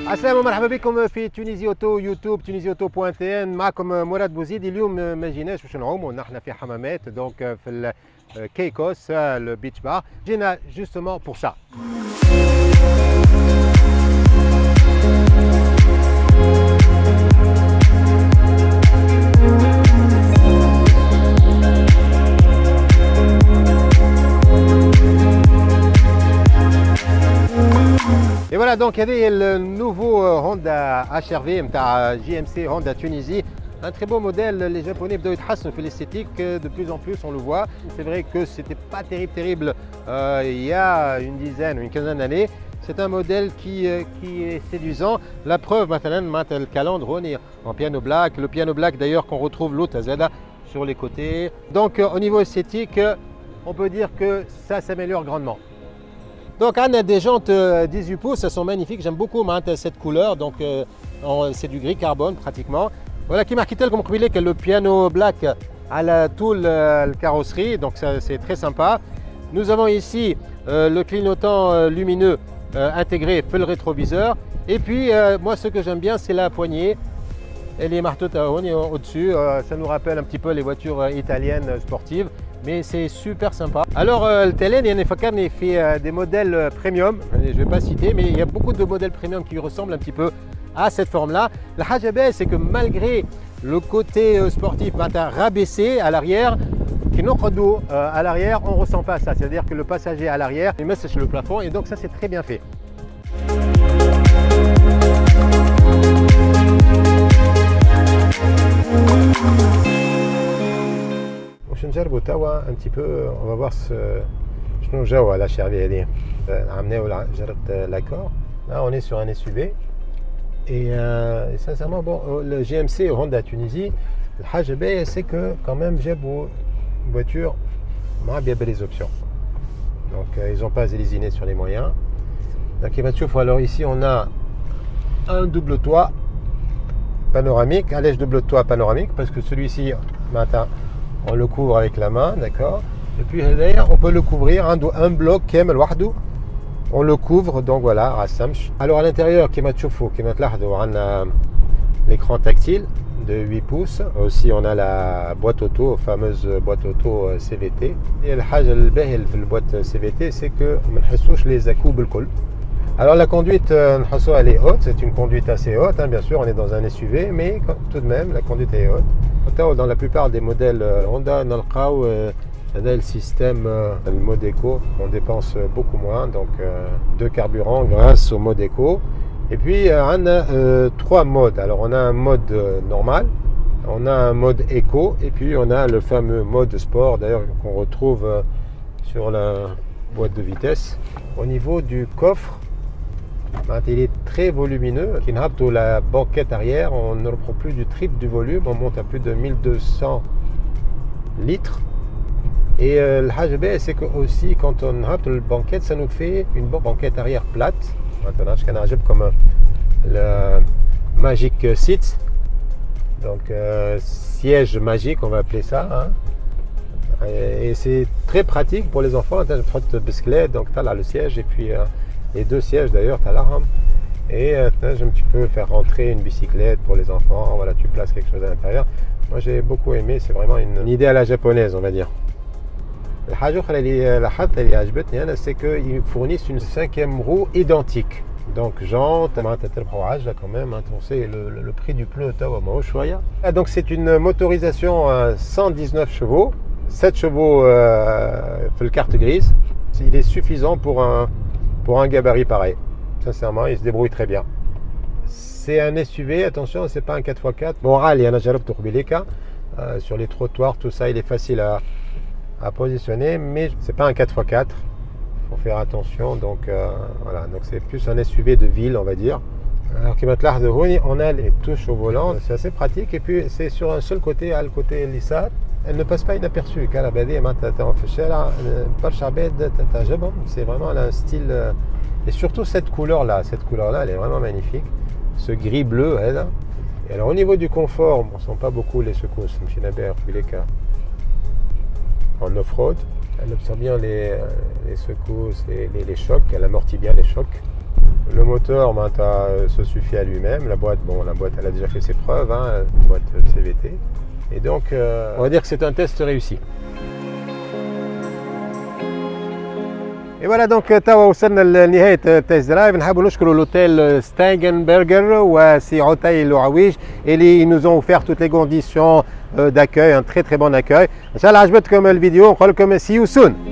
السلام ومرحبا بكم في تونيزي اوتو يوتيوب تونيزي اوتو.tn. معكم مراد بوزيد. اليوم ما جيناش باش نعوموا نحن في حمامات دونك في الكيكوس البيتش بار. جينا جوستومون بور سا. Et voilà, donc il y a le nouveau Honda HR-V JMC Honda Tunisie. Un très beau modèle. Les Japonais doivent fait l'esthétique. De plus en plus, on le voit. C'est vrai que c'était pas terrible il y a une dizaine ou une quinzaine d'années. C'est un modèle qui est séduisant. La preuve, maintenant, le calandre en piano black. Le piano black d'ailleurs qu'on retrouve l'autre Zada sur les côtés. Donc au niveau esthétique, on peut dire que ça s'améliore grandement. Donc on a des jantes 18 pouces, elles sont magnifiques, j'aime beaucoup cette couleur, donc c'est du gris carbone pratiquement. Voilà qui marque tel comme que le piano black à tout le carrosserie, donc c'est très sympa. Nous avons ici le clignotant lumineux intégré fait le rétroviseur. Et puis moi ce que j'aime bien c'est la poignée. Elle est marteau au-dessus, ça nous rappelle un petit peu les voitures italiennes sportives. Mais c'est super sympa. Alors le Telen, il y a des modèles premium, je ne vais pas citer, mais il y a beaucoup de modèles premium qui ressemblent un petit peu à cette forme-là. La Hajabé, c'est que malgré le côté sportif rabaissé à l'arrière, à l'arrière, on ne ressent pas ça. C'est-à-dire que le passager à l'arrière, il met sur le plafond et donc ça c'est très bien fait. نجربوا توا un petit peu, on va voir شنو جاوا على الشعبيه هذه. عملناه جربت l'accord. Là on est sur un SUV et sincèrement bon le GMC Honda Tunisie الحاجه باهيه c'est que quand même جابوا une voiture مع bien les options. Donc ils n'ont pas lésiné sur les moyens. Donc il va تشوفوا alors ici on a un double toit panoramique, allège double toit panoramique parce que celui-ci matin on le couvre avec la main, d'accord. Et puis derrière, on peut le couvrir, un bloc كامل وحده, on le couvre, donc voilà, rassamch. Alors à l'intérieur, كما تشوفوا كما تلاحظوا, on a l'écran tactile de 8 pouces. Aussi, on a la boîte auto, fameuse boîte auto CVT. Et الحاجة الباهية في الboîte CVT, c'est que ما نحسوش les à-coups بالكل. Alors la conduite, elle est haute, c'est une conduite assez haute, hein, bien sûr, on est dans un SUV, mais tout de même, la conduite est haute. Dans la plupart des modèles Honda, on a le système, le mode éco, on dépense beaucoup moins donc de carburant grâce au mode éco. Et puis on a trois modes. Alors on a un mode normal, on a un mode éco, et puis on a le fameux mode sport, d'ailleurs qu'on retrouve sur la boîte de vitesse. Au niveau du coffre, il est très volumineux. La banquette arrière, on ne reprend plus du triple du volume, on monte à plus de 1200 litres. Et le HB, c'est que aussi quand on a la banquette, ça nous fait une banquette arrière plate. Comme le Magic Seat, donc siège magique, on va appeler ça. Hein. Et c'est très pratique pour les enfants. Tu as une bicyclette, donc tu as là le siège et puis les deux sièges d'ailleurs, tu as la rame. Et tu peux faire rentrer une bicyclette pour les enfants. Voilà, tu places quelque chose à l'intérieur. Moi j'ai beaucoup aimé, c'est vraiment une idée à la japonaise, on va dire. C'est qu'ils fournissent une 5e roue identique. Donc jante, quand même, on sait le prix du pneu. Donc c'est une motorisation 119 chevaux, 7 chevaux le carte grise. Il est suffisant pour un gabarit pareil. Sincèrement, il se débrouille très bien. C'est un SUV, attention, c'est pas un 4x4. Bon, il y en a déjà sur les trottoirs, tout ça, il est facile à positionner, mais c'est pas un 4x4. Faut faire attention, donc voilà, donc c'est plus un SUV de ville, on va dire. Alors on a les touches au volant, c'est assez pratique, et puis c'est sur un seul côté, le côté lissade. Elle ne passe pas inaperçue. C'est vraiment un style, et surtout cette couleur là, elle est vraiment magnifique, ce gris bleu. Et alors au niveau du confort, on ne sent pas beaucoup les secousses. En off-road, elle absorbe bien les secousses, les chocs, elle amortit bien les chocs. Le moteur se suffit à lui-même. La boîte, bon, la boîte elle a déjà fait ses preuves, hein, une boîte CVT. Et donc on va dire que c'est un test réussi. Et voilà donc توا وصلنا لنهاية التيست درايف. نحب نشكروا l'hôtel Steigenberger وسي عتيل وعويج اللي nous ont offert toutes les conditions d'accueil, un très bon accueil. إن شاء الله عجبتكم الفيديو. نقول لكم see you soon.